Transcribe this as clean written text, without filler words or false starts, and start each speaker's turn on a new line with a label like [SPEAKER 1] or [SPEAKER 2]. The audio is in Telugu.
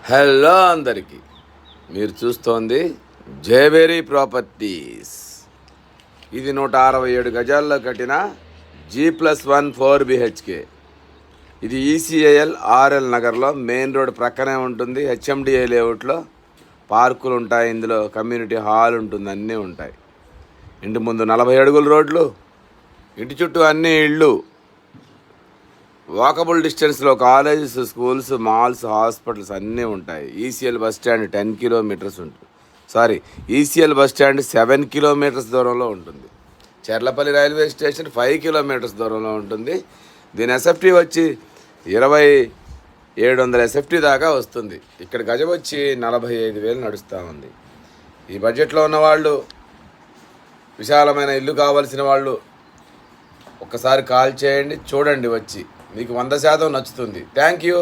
[SPEAKER 1] హలో అందరికీ, మీరు చూస్తోంది జయబేరి ప్రాపర్టీస్. ఇది 167 గజాల్లో కట్టిన G+1 4 BHK. ఇది ECIL RL నగర్లో మెయిన్ రోడ్ ప్రక్కనే ఉంటుంది. HMDA లేఅవుట్లో పార్కులు ఉంటాయి, ఇందులో కమ్యూనిటీ హాల్ ఉంటుంది, అన్నీ ఉంటాయి. ఇంటి ముందు 40 అడుగుల రోడ్లు, ఇంటి చుట్టూ అన్ని ఇళ్ళు, వాకబుల్ డిస్టెన్స్లో కాలేజెస్, స్కూల్స్, మాల్స్, హాస్పిటల్స్ అన్నీ ఉంటాయి. ECL బస్ స్టాండ్ 10 కిలోమీటర్స్ ఉంటుంది. ECL బస్ స్టాండ్ 7 కిలోమీటర్స్ దూరంలో ఉంటుంది. చెర్లపల్లి రైల్వే స్టేషన్ 5 కిలోమీటర్స్ దూరంలో ఉంటుంది. దీని ఎస్ఎఫ్టీ వచ్చి 2700 ఎస్ఎఫ్టీ దాకా వస్తుంది. ఇక్కడ గజం వచ్చి 45,000 నడుస్తూ ఉంది. ఈ బడ్జెట్లో ఉన్నవాళ్ళు, విశాలమైన ఇల్లు కావాల్సిన వాళ్ళు ఒక్కసారి కాల్ చేయండి, చూడండి, వచ్చి మీకు 100% నచ్చుతుంది. Thank you.